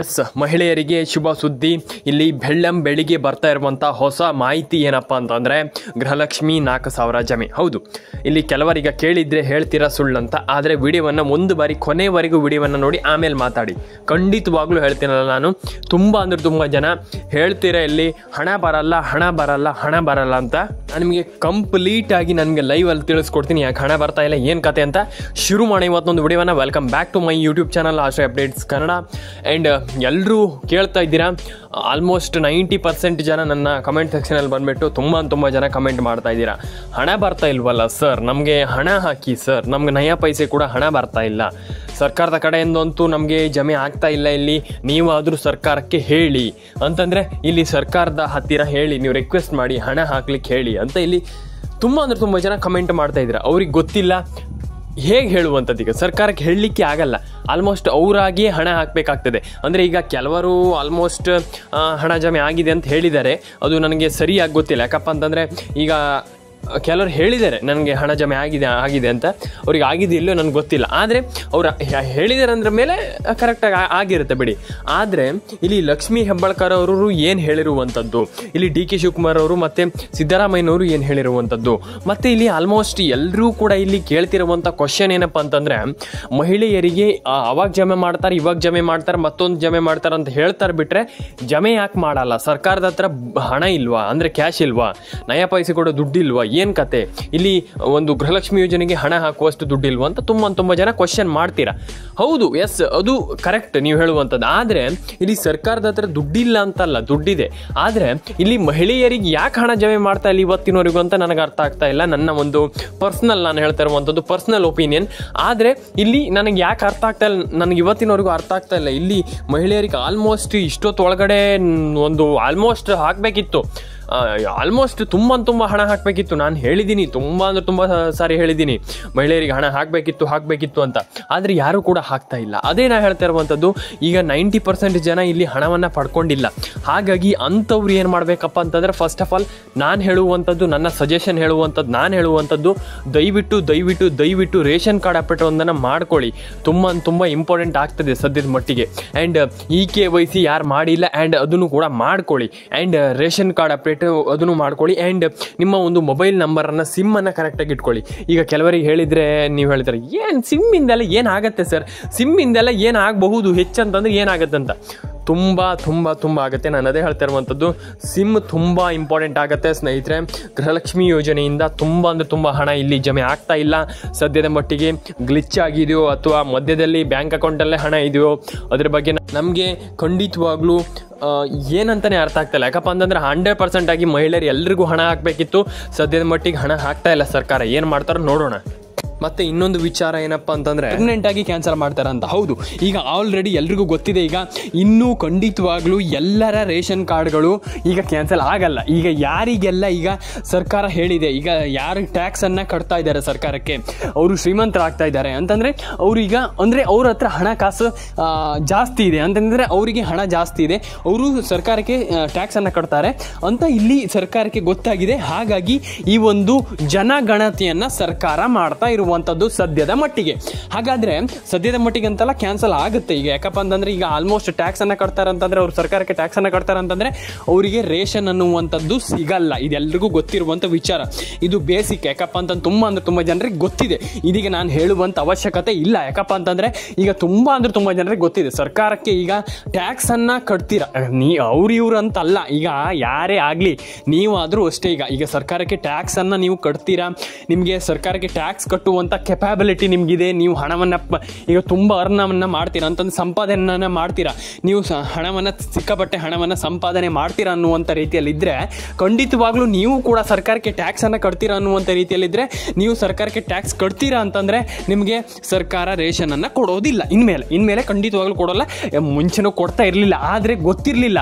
S, ಮಹಿಳೆಯರಿಗೆ ಶುಭ ಸುದ್ದಿ. ಇಲ್ಲಿ ಬೆಳಿಗ್ಗೆ ಬರ್ತಾ ಇರುವಂಥ ಹೊಸ ಮಾಹಿತಿ ಏನಪ್ಪ ಅಂತಂದರೆ ಗೃಹಲಕ್ಷ್ಮಿ 4,000 ಜಮೆ. ಹೌದು, ಇಲ್ಲಿ ಕೆಲವರೀಗ ಕೇಳಿದರೆ ಹೇಳ್ತೀರಾ ಸುಳ್ಳಂತ. ಆದರೆ ವಿಡಿಯೋವನ್ನು ಒಂದು ಬಾರಿ ಕೊನೆವರೆಗೂ ವಿಡಿಯೋವನ್ನು ನೋಡಿ ಆಮೇಲೆ ಮಾತಾಡಿ. ಖಂಡಿತವಾಗ್ಲೂ ಹೇಳ್ತೀನಲ್ಲ, ನಾನು ತುಂಬ ಜನ ಹೇಳ್ತೀರಾ ಇಲ್ಲಿ ಹಣ ಬರಲ್ಲ ಅಂತ. ನಾನು ನಿಮಗೆ ಕಂಪ್ಲೀಟಾಗಿ ನನಗೆ ಲೈವಲ್ಲಿ ತಿಳಿಸ್ಕೊಡ್ತೀನಿ ಯಾಕೆ ಹಣ ಬರ್ತಾ ಇಲ್ಲ, ಏನು ಕತೆ ಅಂತ. ಶುರು ಮಾಡಿ ಇವತ್ತೊಂದು ವಿಡಿಯೋನ. Welcome back to my YouTube channel Ashraya updates Kannada. And ಎಲ್ಲರೂ ಕೇಳ್ತಾ ಇದ್ದೀರಾ, ಆಲ್ಮೋಸ್ಟ್ 90% ಜನ ನನ್ನ ಕಮೆಂಟ್ ಸೆಕ್ಷನಲ್ಲಿ ಬಂದುಬಿಟ್ಟು ತುಂಬ ಜನ ಕಮೆಂಟ್ ಮಾಡ್ತಾ ಇದ್ದೀರಾ, ಹಣ ಬರ್ತಾ ಇಲ್ವಲ್ಲ ಸರ್, ನಮಗೆ ಹಣ ಹಾಕಿ ಸರ್, ನಮ್ಗೆ ನಯ ಪೈಸೆ ಕೂಡ ಹಣ ಬರ್ತಾ ಇಲ್ಲ, ಸರ್ಕಾರದ ಕಡೆಯಿಂದಂತೂ ನಮಗೆ ಜಮೆ ಆಗ್ತಾ ಇಲ್ಲ, ಇಲ್ಲಿ ನೀವಾದರೂ ಸರ್ಕಾರಕ್ಕೆ ಹೇಳಿ ಅಂತಂದರೆ, ಇಲ್ಲಿ ಸರ್ಕಾರದ ಹತ್ತಿರ ಹೇಳಿ, ನೀವು ರಿಕ್ವೆಸ್ಟ್ ಮಾಡಿ ಹಣ ಹಾಕ್ಲಿಕ್ಕೆ ಹೇಳಿ ಅಂತ ಇಲ್ಲಿ ತುಂಬ ಜನ ಕಮೆಂಟ್ ಮಾಡ್ತಾ ಇದ್ದೀರಾ. ಅವ್ರಿಗೆ ಗೊತ್ತಿಲ್ಲ ಹೇಗೆ ಹೇಳುವಂಥದ್ದು. ಈಗ ಸರ್ಕಾರಕ್ಕೆ ಹೇಳಲಿಕ್ಕೆ ಆಗಲ್ಲ, ಆಲ್ಮೋಸ್ಟ್ ಅವರಾಗಿಯೇ ಹಣ ಹಾಕಬೇಕಾಗ್ತದೆ. ಅಂದರೆ ಈಗ ಕೆಲವರು ಆಲ್ಮೋಸ್ಟ್ ಹಣ ಜಮೆ ಆಗಿದೆ ಅಂತ ಹೇಳಿದ್ದಾರೆ, ಅದು ನನಗೆ ಸರಿಯಾಗಿ ಗೊತ್ತಿಲ್ಲ. ಯಾಕಪ್ಪ ಅಂತಂದರೆ ಈಗ ಕೆಲವರು ಹೇಳಿದ್ದಾರೆ ನನಗೆ ಹಣ ಜಮೆ ಆಗಿದೆ ಅಂತ, ಅವ್ರಿಗೆ ಆಗಿದೆ ಇಲ್ಲೋ ನನಗೆ ಗೊತ್ತಿಲ್ಲ. ಆದರೆ ಅವ್ರು ಹೇಳಿದ್ದಾರೆ ಅಂದ್ರ ಮೇಲೆ ಕರೆಕ್ಟಾಗಿ ಆಗಿರುತ್ತೆ ಬಿಡಿ. ಆದರೆ ಇಲ್ಲಿ ಲಕ್ಷ್ಮೀ ಹೆಬ್ಬಾಳ್ಕರ್ ಅವರು ಏನು ಹೇಳಿರುವಂಥದ್ದು, ಇಲ್ಲಿ DK ಶಿವಕುಮಾರ್ ಅವರು ಮತ್ತು ಸಿದ್ದರಾಮಯ್ಯನವರು ಏನು ಹೇಳಿರುವಂಥದ್ದು, ಮತ್ತು ಇಲ್ಲಿ ಆಲ್ಮೋಸ್ಟ್ ಎಲ್ಲರೂ ಕೂಡ ಇಲ್ಲಿ ಕೇಳ್ತಿರುವಂಥ ಕ್ವಶನ್ ಏನಪ್ಪ ಅಂತಂದರೆ, ಮಹಿಳೆಯರಿಗೆ ಅವಾಗ ಜಮೆ ಮಾಡ್ತಾರೆ, ಇವಾಗ ಜಮೆ ಮಾಡ್ತಾರೆ, ಮತ್ತೊಂದು ಜಮೆ ಮಾಡ್ತಾರೆ ಅಂತ ಹೇಳ್ತಾರೆ ಬಿಟ್ಟರೆ ಜಮೆ ಯಾಕೆ ಮಾಡಲ್ಲ? ಸರ್ಕಾರದ ಹತ್ರ ಹಣ ಇಲ್ವಾ, ಅಂದರೆ ಕ್ಯಾಶ್ ಇಲ್ವಾ, ನಯ ಪೈಸೆ ಕೊಡೋ ದುಡ್ಡಿಲ್ವಾ, ಏನು ಕತೆ? ಇಲ್ಲಿ ಒಂದು ಗೃಹಲಕ್ಷ್ಮಿ ಯೋಜನೆಗೆ ಹಣ ಹಾಕುವಷ್ಟು ದುಡ್ಡಿಲ್ವಾ ಅಂತ ತುಂಬ ಜನ ಕ್ವಶನ್ ಮಾಡ್ತೀರಾ. ಹೌದು, ಎಸ್, ಅದು ಕರೆಕ್ಟ್ ನೀವು ಹೇಳುವಂಥದ್ದು. ಆದರೆ ಇಲ್ಲಿ ಸರ್ಕಾರದ ಹತ್ರ ದುಡ್ಡಿಲ್ಲ ಅಂತಲ್ಲ, ದುಡ್ಡಿದೆ. ಆದರೆ ಇಲ್ಲಿ ಮಹಿಳೆಯರಿಗೆ ಯಾಕೆ ಹಣ ಜಮೆ ಮಾಡ್ತಾ ಇಲ್ಲ ಇವತ್ತಿನವರೆಗೂ ಅಂತ ನನಗೆ ಅರ್ಥ ಆಗ್ತಾ ಇಲ್ಲ. ನನ್ನ ಒಂದು ನಾನು ಹೇಳ್ತಾ ಇರುವಂಥದ್ದು ಪರ್ಸನಲ್ ಒಪಿನಿಯನ್. ಆದರೆ ಇಲ್ಲಿ ನನಗೆ ಯಾಕೆ ಅರ್ಥ ಆಗ್ತಾ ಇಲ್ಲ, ನನಗೆ ಇವತ್ತಿನವರೆಗೂ ಅರ್ಥ ಆಗ್ತಾ ಇಲ್ಲ. ಇಲ್ಲಿ ಮಹಿಳೆಯರಿಗೆ ಆಲ್ಮೋಸ್ಟ್ ಇಷ್ಟೊತ್ತೊಳಗಡೆ ಒಂದು ಆಲ್ಮೋಸ್ಟ್ ಹಾಕಬೇಕಿತ್ತು, ಆಲ್ಮೋಸ್ಟ್ ತುಂಬ ಹಣ ಹಾಕಬೇಕಿತ್ತು. ನಾನು ಹೇಳಿದ್ದೀನಿ, ತುಂಬ ಸಾರಿ ಹೇಳಿದ್ದೀನಿ, ಮಹಿಳೆಯರಿಗೆ ಹಣ ಹಾಕಬೇಕಿತ್ತು ಅಂತ. ಆದರೆ ಯಾರೂ ಕೂಡ ಹಾಕ್ತಾ ಇಲ್ಲ. ಅದೇ ನಾನು ಹೇಳ್ತಾ ಇರುವಂಥದ್ದು, ಈಗ 90% ಜನ ಇಲ್ಲಿ ಹಣವನ್ನು ಪಡ್ಕೊಂಡಿಲ್ಲ. ಹಾಗಾಗಿ ಅಂಥವ್ರು ಏನು ಮಾಡಬೇಕಪ್ಪ ಅಂತಂದರೆ, ಫಸ್ಟ್ ಆಫ್ ಆಲ್ ನಾನು ಹೇಳುವಂಥದ್ದು, ನನ್ನ ಸಜೆಷನ್ ನಾನು ಹೇಳುವಂಥದ್ದು, ದಯವಿಟ್ಟು ರೇಷನ್ ಕಾರ್ಡ್ ಅಪ್ಡೇಟ್ ಒಂದನ್ನು ಮಾಡ್ಕೊಳ್ಳಿ. ತುಂಬ ಇಂಪಾರ್ಟೆಂಟ್ ಆಗ್ತದೆ ಸದ್ಯದ ಮಟ್ಟಿಗೆ. ಆ್ಯಂಡ್ KYC ಯಾರು ಮಾಡಿಲ್ಲ, ಆ್ಯಂಡ್ ಅದನ್ನು ಕೂಡ ಮಾಡ್ಕೊಳ್ಳಿ. ಆ್ಯಂಡ್ ರೇಷನ್ ಕಾರ್ಡ್ ಅಪ್ಡೇಟ್ ಅದನ್ನು ಮಾಡ್ಕೊಳ್ಳಿ. ಆ್ಯಂಡ್ ನಿಮ್ಮ ಒಂದು ಮೊಬೈಲ್ ನಂಬರನ್ನು, ಸಿಮ್ಮನ್ನು ಕರೆಕ್ಟಾಗಿ ಇಟ್ಕೊಳ್ಳಿ. ಈಗ ಕೆಲವರಿಗೆ ಹೇಳಿದರೆ ನೀವು ಹೇಳ್ತಾರೆ, ಏನು ಸಿಮ್ಮಿಂದೆಲ್ಲ ಏನಾಗುತ್ತೆ ಸರ್, ಸಿಮ್ಮಿಂದೆಲ್ಲ ಏನಾಗಬಹುದು ಹೆಚ್ಚಂತಂದ್ರೆ ಏನಾಗುತ್ತೆ ಅಂತ. ತುಂಬ ಆಗುತ್ತೆ. ನಾನು ಅದೇ ಹೇಳ್ತಾ ಇರುವಂಥದ್ದು, ಸಿಮ್ ತುಂಬ ಇಂಪಾರ್ಟೆಂಟ್ ಆಗುತ್ತೆ ಸ್ನೇಹಿತರೆ. ಗೃಹಲಕ್ಷ್ಮಿ ಯೋಜನೆಯಿಂದ ತುಂಬ ಹಣ ಇಲ್ಲಿ ಜಮೆ ಆಗ್ತಾ ಇಲ್ಲ ಸದ್ಯದ ಮಟ್ಟಿಗೆ. ಗ್ಲಿಚ್ ಆಗಿದೆಯೋ ಅಥವಾ ಮಧ್ಯದಲ್ಲಿ ಬ್ಯಾಂಕ್ ಅಕೌಂಟಲ್ಲೇ ಹಣ ಇದೆಯೋ ಅದ್ರ ಬಗ್ಗೆ ನಮಗೆ ಖಂಡಿತವಾಗ್ಲೂ ಏನಂತಲೇ ಅರ್ಥ ಆಗ್ತಾಯಿಲ್ಲ. ಯಾಕಪ್ಪ ಅಂತಂದರೆ 100% ಆಗಿ ಮಹಿಳೆಯರು ಎಲ್ರಿಗೂ ಹಣ ಹಾಕಬೇಕಿತ್ತು. ಸದ್ಯದ ಮಟ್ಟಿಗೆ ಹಣ ಹಾಕ್ತಾ ಇಲ್ಲ ಸರ್ಕಾರ, ಏನು ಮಾಡ್ತಾರೋ ನೋಡೋಣ. ಮತ್ತು ಇನ್ನೊಂದು ವಿಚಾರ ಏನಪ್ಪ ಅಂತಂದರೆ, ಪ್ರೆಗ್ನೆಂಟಾಗಿ ಕ್ಯಾನ್ಸಲ್ ಮಾಡ್ತಾರೆ ಅಂತ. ಹೌದು, ಈಗ ಆಲ್ರೆಡಿ ಎಲ್ರಿಗೂ ಗೊತ್ತಿದೆ. ಈಗ ಇನ್ನೂ ಖಂಡಿತವಾಗ್ಲೂ ಎಲ್ಲರ ರೇಷನ್ ಕಾರ್ಡ್ಗಳು ಈಗ ಕ್ಯಾನ್ಸಲ್ ಆಗಲ್ಲ. ಈಗ ಯಾರಿಗೆಲ್ಲ ಈಗ ಸರ್ಕಾರ ಹೇಳಿದೆ, ಈಗ ಯಾರು ಟ್ಯಾಕ್ಸನ್ನು ಕಟ್ತಾ ಇದ್ದಾರೆ ಸರ್ಕಾರಕ್ಕೆ, ಅವರು ಶ್ರೀಮಂತರಾಗ್ತಾ ಇದ್ದಾರೆ ಅಂತಂದರೆ, ಅವ್ರೀಗ ಅಂದರೆ ಅವ್ರ ಹತ್ರ ಹಣಕಾಸು ಜಾಸ್ತಿ ಇದೆ ಅಂತಂದರೆ, ಅವರಿಗೆ ಹಣ ಜಾಸ್ತಿ ಇದೆ, ಅವರು ಸರ್ಕಾರಕ್ಕೆ ಟ್ಯಾಕ್ಸನ್ನು ಕಟ್ತಾರೆ ಅಂತ ಇಲ್ಲಿ ಸರ್ಕಾರಕ್ಕೆ ಗೊತ್ತಾಗಿದೆ. ಹಾಗಾಗಿ ಈ ಒಂದು ಜನಗಣತಿಯನ್ನು ಸರ್ಕಾರ ಮಾಡ್ತಾ ಇರುವಂಥದ್ದು ಸದ್ಯದ ಮಟ್ಟಿಗೆ. ಹಾಗಾದರೆ ಸದ್ಯದ ಮಟ್ಟಿಗೆ ಅಂತೆಲ್ಲ ಕ್ಯಾನ್ಸಲ್ ಆಗುತ್ತೆ ಈಗ. ಯಾಕಪ್ಪ ಅಂತಂದರೆ ಈಗ ಆಲ್ಮೋಸ್ಟ್ ಟ್ಯಾಕ್ಸನ್ನು ಕಟ್ತಾರೆ ಅಂತಂದರೆ, ಅವ್ರು ಸರ್ಕಾರಕ್ಕೆ ಟ್ಯಾಕ್ಸನ್ನು ಕಟ್ತಾರೆ ಅಂತಂದರೆ ಅವರಿಗೆ ರೇಷನ್ ಅನ್ನುವಂಥದ್ದು ಸಿಗಲ್ಲ. ಇದೆಲ್ಲರಿಗೂ ಗೊತ್ತಿರುವಂಥ ವಿಚಾರ, ಇದು ಬೇಸಿಕ್. ಯಾಕಪ್ಪ ಅಂತಂದ್ರೆ ತುಂಬ ಜನರಿಗೆ ಗೊತ್ತಿದೆ. ಇದೀಗ ನಾನು ಹೇಳುವಂಥ ಅವಶ್ಯಕತೆ ಇಲ್ಲ. ಯಾಕಪ್ಪ ಅಂತಂದರೆ ಈಗ ತುಂಬ ಜನರಿಗೆ ಗೊತ್ತಿದೆ, ಸರ್ಕಾರಕ್ಕೆ ಈಗ ಟ್ಯಾಕ್ಸನ್ನು ಕಟ್ತೀರ ಇವ್ರು ಅಂತಲ್ಲ, ಈಗ ಯಾರೇ ಆಗಲಿ ನೀವಾದರೂ ಅಷ್ಟೇ. ಈಗ ಸರ್ಕಾರಕ್ಕೆ ಟ್ಯಾಕ್ಸನ್ನು ನೀವು ಕಟ್ತೀರಾ, ನಿಮಗೆ ಸರ್ಕಾರಕ್ಕೆ ಟ್ಯಾಕ್ಸ್ ಕಟ್ಟುವಂಥ ಕೆಪಾಬಿಲಿಟಿ ನಿಮಗಿದೆ. ನೀವು ಹಣವನ್ನು ಈಗ ತುಂಬ ಅರ್ನವನ್ನು ಮಾಡ್ತೀರಾ ಅಂತಂದು ಸಂಪಾದನೆಯನ್ನು ಮಾಡ್ತೀರಾ, ನೀವು ಹಣವನ್ನು ಸಿಕ್ಕಾಪಟ್ಟೆ ಹಣವನ್ನು ಸಂಪಾದನೆ ಮಾಡ್ತೀರಾ ಅನ್ನುವಂಥ ರೀತಿಯಲ್ಲಿದ್ದರೆ, ಖಂಡಿತವಾಗ್ಲೂ ನೀವು ಕೂಡ ಸರ್ಕಾರಕ್ಕೆ ಟ್ಯಾಕ್ಸನ್ನು ಕಟ್ತೀರಾ ಅನ್ನುವಂಥ ರೀತಿಯಲ್ಲಿದ್ದರೆ, ನೀವು ಸರ್ಕಾರಕ್ಕೆ ಟ್ಯಾಕ್ಸ್ ಕಟ್ತೀರಾ ಅಂತಂದರೆ ನಿಮಗೆ ಸರ್ಕಾರ ರೇಷನನ್ನು ಕೊಡೋದಿಲ್ಲ. ಇನ್ಮೇಲೆ ಖಂಡಿತವಾಗ್ಲೂ ಕೊಡೋಲ್ಲ. ಮುಂಚೆನೂ ಕೊಡ್ತಾ ಇರಲಿಲ್ಲ, ಆದರೆ ಗೊತ್ತಿರಲಿಲ್ಲ.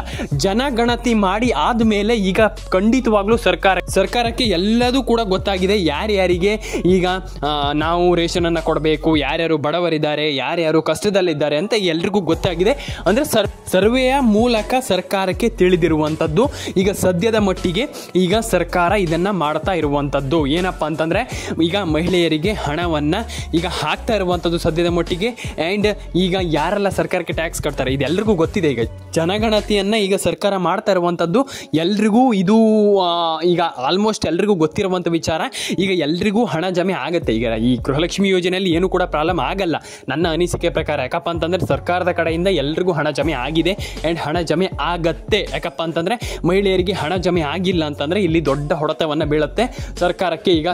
ಜನಗಣತಿ ಮಾಡಿ ಆದಮೇಲೆ ಈಗ ಖಂಡಿತವಾಗ್ಲೂ ಸರ್ಕಾರಕ್ಕೆ ಎಲ್ಲದೂ ಕೂಡ ಗೊತ್ತಾಗಿದೆ, ಯಾರ್ಯಾರಿಗೆ ಈಗ ನಾವು ರೇಷನನ್ನು ಕೊಡಬೇಕು, ಯಾರ್ಯಾರು ಬಡವರಿದ್ದಾರೆ, ಯಾರ್ಯಾರು ಕಷ್ಟದಲ್ಲಿದ್ದಾರೆ ಅಂತ ಎಲ್ರಿಗೂ ಗೊತ್ತಾಗಿದೆ. ಅಂದರೆ ಸರ್ವೆಯ ಮೂಲಕ ಸರ್ಕಾರಕ್ಕೆ ತಿಳಿದಿರುವಂಥದ್ದು. ಈಗ ಸದ್ಯದ ಮಟ್ಟಿಗೆ ಈಗ ಸರ್ಕಾರ ಇದನ್ನು ಮಾಡ್ತಾ ಇರುವಂಥದ್ದು ಏನಪ್ಪ ಅಂತಂದರೆ, ಈಗ ಮಹಿಳೆಯರಿಗೆ ಹಣವನ್ನು ಈಗ ಹಾಕ್ತಾ ಇರುವಂಥದ್ದು ಸದ್ಯದ ಮಟ್ಟಿಗೆ. ಆ್ಯಂಡ್ ಈಗ ಯಾರೆಲ್ಲ ಸರ್ಕಾರಕ್ಕೆ ಟ್ಯಾಕ್ಸ್ ಕಟ್ತಾರೆ ಇದೆಲ್ಲರಿಗೂ ಗೊತ್ತಿದೆ. ಈಗ ಜನಗಣತಿಯನ್ನು ಈಗ ಸರ್ಕಾರ ಮಾಡ್ತಾ ಇರುವಂಥದ್ದು ಎಲ್ರಿಗೂ ಇದು ಈಗ ಆಲ್ಮೋಸ್ಟ್ ಎಲ್ರಿಗೂ ಗೊತ್ತಿರುವಂಥ ವಿಚಾರ. ಈಗ ಎಲ್ರಿಗೂ ಹಣ ಜಮೆ ಆಗುತ್ತೆ. ಈಗ ಈ ಗೃಹಲಕ್ಷ್ಮಿ ಯೋಜನೆಯಲ್ಲಿ ಏನು ಕೂಡ ಪ್ರಾಬ್ಲಮ್ ಆಗಲ್ಲ ನನ್ನ ಅನಿಸಿಕೆ ಪ್ರಕಾರ. ಯಾಕಪ್ಪ ಅಂತಂದರೆ ಸರ್ಕಾರದ ಕಡೆಯಿಂದ ಎಲ್ರಿಗೂ ಹಣ ಜಮೆ ಆಗಿದೆ ಆ್ಯಂಡ್ ಹಣ ಜಮೆ ಆಗತ್ತೆ. ಯಾಕಪ್ಪ ಅಂತಂದರೆ ಮಹಿಳೆಯರಿಗೆ ಹಣ ಜಮೆ ಆಗಿಲ್ಲ ಅಂತಂದರೆ ಇಲ್ಲಿ ದೊಡ್ಡ ಹೊಡೆತವನ್ನು ಬೀಳುತ್ತೆ ಸರ್ಕಾರಕ್ಕೆ. ಈಗ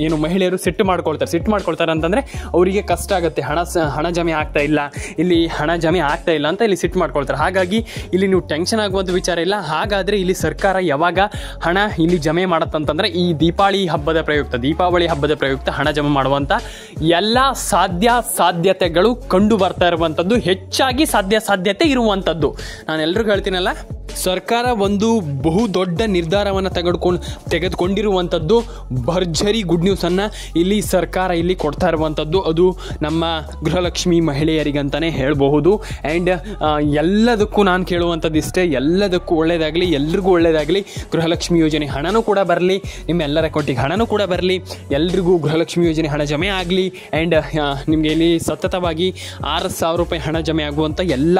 ಏನು ಮಹಿಳೆಯರು ಸಿಟ್ಟು ಮಾಡ್ಕೊಳ್ತಾರೆ ಅಂತಂದರೆ ಅವರಿಗೆ ಕಷ್ಟ ಆಗುತ್ತೆ. ಹಣ ಜಮೆ ಆಗ್ತಾ ಇಲ್ಲ, ಇಲ್ಲಿ ಹಣ ಜಮೆ ಆಗ್ತಾ ಇಲ್ಲ ಅಂತ ಇಲ್ಲಿ ಸಿಟ್ಟು ಮಾಡ್ಕೊಳ್ತಾರೆ. ಹಾಗಾಗಿ ಇಲ್ಲಿ ನೀವು ಟೆನ್ಷನ್ ಆಗುವಂಥ ವಿಚಾರ ಇಲ್ಲ. ಹಾಗಾದರೆ ಇಲ್ಲಿ ಸರ್ಕಾರ ಯಾವಾಗ ಹಣ ಇಲ್ಲಿ ಜಮೆ ಮಾಡುತ್ತಂತಂದರೆ ಈ ದೀಪಾವಳಿ ಹಬ್ಬದ ಪ್ರಯುಕ್ತ ಹಣ ಜಮೆ ಮಾಡುವಂಥ ಎಲ್ಲ ಸಾಧ್ಯತೆಗಳು ಕಂಡು ಬರ್ತಾ ಇರುವಂಥದ್ದು, ಹೆಚ್ಚಾಗಿ ಸಾಧ್ಯತೆ ಇರುವಂಥದ್ದು. ನಾನು ಎಲ್ರಿಗೂ ಹೇಳ್ತೀನಲ್ಲ, ಸರ್ಕಾರ ಒಂದು ಬಹು ದೊಡ್ಡ ನಿರ್ಧಾರವನ್ನು ತೆಗೆದುಕೊಂಡಿರುವಂಥದ್ದು. ಭರ್ಜರಿ ಗುಡ್ ನ್ಯೂಸನ್ನು ಇಲ್ಲಿ ಸರ್ಕಾರ ಇಲ್ಲಿ ಕೊಡ್ತಾ ಇರುವಂಥದ್ದು. ಅದು ನಮ್ಮ ಗೃಹಲಕ್ಷ್ಮಿ ಮಹಿಳೆಯರಿಗಂತಲೇ ಹೇಳಬಹುದು. ಆ್ಯಂಡ್ ಎಲ್ಲದಕ್ಕೂ ನಾನು ಕೇಳುವಂಥದ್ದು ಇಷ್ಟೇ, ಎಲ್ಲದಕ್ಕೂ ಒಳ್ಳೆಯದಾಗಲಿ, ಎಲ್ರಿಗೂ ಒಳ್ಳೆಯದಾಗಲಿ. ಗೃಹಲಕ್ಷ್ಮಿ ಯೋಜನೆ ಹಣನೂ ಕೂಡ ಬರಲಿ, ನಿಮ್ಮೆಲ್ಲರ ಅಕೌಂಟಿಗೆ ಹಣನೂ ಕೂಡ ಬರಲಿ, ಎಲ್ರಿಗೂ ಗೃಹಲಕ್ಷ್ಮಿ ಯೋಜನೆ ಹಣ ಜಮೆ ಆಗಲಿ. ಆ್ಯಂಡ್ ನಿಮಗೆ ಇಲ್ಲಿ ಸತತವಾಗಿ 6,000 ರೂಪಾಯಿ ಹಣ ಜಮೆ ಆಗುವಂಥ ಎಲ್ಲ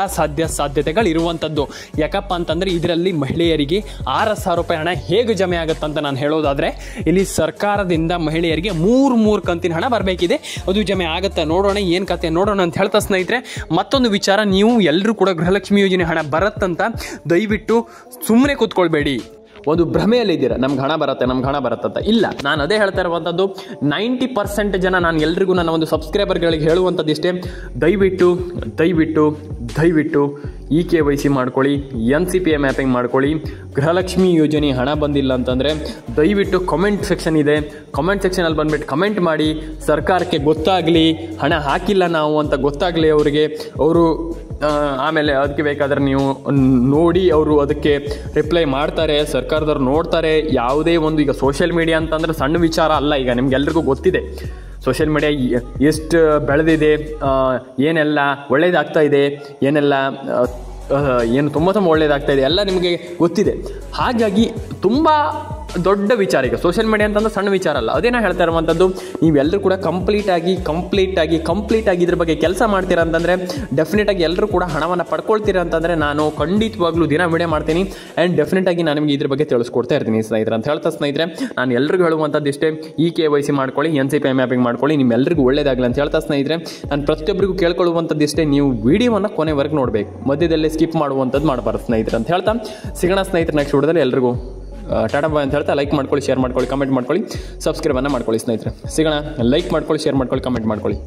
ಸಾಧ್ಯತೆಗಳು ಇರುವಂಥದ್ದು. ಯಾಕಪ್ಪ ಅಂತಂದರೆ ಇದರಲ್ಲಿ ಮಹಿಳೆಯರಿಗೆ 6,000 ರೂಪಾಯಿ ಹಣ ಹೇಗೆ ಜಮೆ ಆಗುತ್ತಂತ ನಾನು ಹೇಳೋದಾದರೆ, ಇಲ್ಲಿ ಸರ್ಕಾರದಿಂದ ಮಹಿಳೆಯರಿಗೆ ಮೂರು ಕಂತಿನ ಹಣ ಬರಬೇಕಿದೆ. ಅದು ಜಮೆ ಆಗುತ್ತೆ. ನೋಡೋಣ ಏನು ಕತೆ ನೋಡೋಣ ಅಂತ ಹೇಳ್ತಾ ಸ್ನೇಹಿತರೆ, ಮತ್ತೊಂದು ವಿಚಾರ, ನೀವು ಎಲ್ಲರೂ ಕೂಡ ಗೃಹಲಕ್ಷ್ಮಿ ಯೋಜನೆ ಹಣ ಬರುತ್ತಂತ ದಯವಿಟ್ಟು ಸುಮ್ಮನೆ ಕೂತ್ಕೊಳ್ಬೇಡಿ. ಒಂದು ಭ್ರಮೆಯಲ್ಲಿದ್ದೀರಾ, ನಮ್ಗೆ ಹಣ ಬರುತ್ತೆ ಅಂತ. ಇಲ್ಲ, ನಾನು ಅದೇ ಹೇಳ್ತಾ ಇರುವಂಥದ್ದು. 90% ಜನ, ನಾನು ಎಲ್ರಿಗೂ ನನ್ನ ಒಂದು ಸಬ್ಸ್ಕ್ರೈಬರ್ಗಳಿಗೆ ಹೇಳುವಂಥದ್ದು ಇಷ್ಟೇ, ದಯವಿಟ್ಟು EKYC ಮಾಡ್ಕೊಳ್ಳಿ, NCPA ಮ್ಯಾಪಿಂಗ್ ಮಾಡ್ಕೊಳ್ಳಿ. ಗೃಹಲಕ್ಷ್ಮಿ ಯೋಜನೆ ಹಣ ಬಂದಿಲ್ಲ ಅಂತಂದರೆ ದಯವಿಟ್ಟು ಕಮೆಂಟ್ ಸೆಕ್ಷನ್ ಇದೆ, ಕಮೆಂಟ್ ಸೆಕ್ಷನಲ್ಲಿ ಬಂದುಬಿಟ್ಟು ಕಮೆಂಟ್ ಮಾಡಿ. ಸರ್ಕಾರಕ್ಕೆ ಗೊತ್ತಾಗಲಿ ಹಣ ಹಾಕಿಲ್ಲ ನಾವು ಅಂತ ಗೊತ್ತಾಗಲಿ ಅವರಿಗೆ. ಅವರು ಆಮೇಲೆ ಅದಕ್ಕೆ ಬೇಕಾದರೆ ನೀವು ನೋಡಿ, ಅವರು ಅದಕ್ಕೆ ರಿಪ್ಲೈ ಮಾಡ್ತಾರೆ, ಸರ್ಕಾರದವ್ರು ನೋಡ್ತಾರೆ. ಯಾವುದೇ ಒಂದು ಈಗ ಸೋಷಿಯಲ್ ಮೀಡಿಯಾ ಅಂತಂದರೆ ಸಣ್ಣ ವಿಚಾರ ಅಲ್ಲ. ಈಗ ನಿಮ್ಗೆಲ್ರಿಗೂ ಗೊತ್ತಿದೆ ಸೋಷಿಯಲ್ ಮೀಡಿಯಾ ಎಷ್ಟು ಬೆಳೆದಿದೆ, ಏನೆಲ್ಲ ಒಳ್ಳೇದಾಗ್ತಾ ಇದೆ, ಏನೆಲ್ಲ ಏನು ತುಂಬ ಒಳ್ಳೇದಾಗ್ತಾ ಇದೆ ಎಲ್ಲ ನಿಮಗೆ ಗೊತ್ತಿದೆ. ಹಾಗಾಗಿ ತುಂಬ ದೊಡ್ಡ ವಿಚಾರ ಈಗ ಸೋಷಿಯಲ್ ಮೀಡಿಯಾ ಅಂತಂದ್ರೆ ಸಣ್ಣ ವಿಚಾರ ಅಲ್ಲ. ಅದೇ ನಾನು ಹೇಳ್ತಾ ಇರುವಂಥದ್ದು, ನೀವೆಲ್ಲರೂ ಕೂಡ ಕಂಪ್ಲೀಟ್ ಆಗಿ ಇದ್ರ ಬಗ್ಗೆ ಕೆಲಸ ಮಾಡ್ತೀರಾ ಅಂತಂದರೆ ಡೆಫಿನೆಟಾಗಿ ಎಲ್ಲರೂ ಕೂಡ ಹಣವನ್ನು ಪಡ್ಕೊಳ್ತೀರಾ ಅಂತಂದರೆ ನಾನು ಖಂಡಿತವಾಗ್ಲೂ ದಿನ ವಿಡಿಯೋ ಮಾಡ್ತೀನಿ. ಆ್ಯಂಡ್ ಡೆಫಿನೆಟಾಗಿ ನಾನು ನಿಮಗೆ ಇದ್ರ ಬಗ್ಗೆ ತಿಳಿಸ್ಕೊಡ್ತಾ ಇರ್ತೀನಿ ಸ್ನೇಹಿತರೆ ಅಂತ ಹೇಳ್ತಾ ಸ್ನೇಹಿತರೆ, ನಾನು ಎಲ್ರಿಗೂ ಹೇಳುವಂಥದ್ದು ಇಷ್ಟೇ, EKYC ಮಾಡ್ಕೊಳ್ಳಿ, NCPA ಮ್ಯಾಪಿಂಗ್ ಮಾಡ್ಕೊಳ್ಳಿ, ನಿಮ್ಮೆಲ್ಲರಿಗೂ ಒಳ್ಳೇದಾಗಲಿ ಅಂತ ಹೇಳ್ತಾ ಸ್ನೇಹಿತರೆ, ನಾನು ಪ್ರತಿಯೊಬ್ಬರಿಗೂ ಕೇಳ್ಕೊಳ್ಳುವಂಥದ್ದು ಇಷ್ಟೇ, ನೀವು ವಿಡಿಯೋವನ್ನು ಕೊನೆವರೆಗೆ ನೋಡಬೇಕು, ಮಧ್ಯದಲ್ಲೇ ಸ್ಕಿಪ್ ಮಾಡುವಂಥದ್ದು ಮಾಡಬಾರ್ದು ಸ್ನೇಹಿತರೆ ಅಂತ ಹೇಳ್ತಾ ಸಿಗೋಣ ಸ್ನೇಹಿತರೆ ನೆಕ್ಸ್ಟ್ ವಿಡಿಯೋದಲ್ಲಿ. ಎಲ್ರಿಗೂ ಟಾಟಾ ಬಾಯ್ ಅಂತ ಹೇಳ್ತಾ ಲೈಕ್ ಮಾಡ್ಕೊಳ್ಳಿ, ಶೇರ್ ಮಾಡ್ಕೊಳ್ಳಿ, ಕಮೆಂಟ್ ಮಾಡ್ಕೊಳ್ಳಿ, ಸಬ್ಸ್ಕ್ರೈಬನ್ನು ಮಾಡ್ಕೊಳ್ಳಿ ಸ್ನೇಹಿತರೆ. ಸಿಗೋಣ. ಲೈಕ್ ಮಾಡ್ಕೊಳ್ಳಿ, ಶೇರ್ ಮಾಡ್ಕೊಳ್ಳಿ, ಕಮೆಂಟ್ ಮಾಡ್ಕೊಳ್ಳಿ.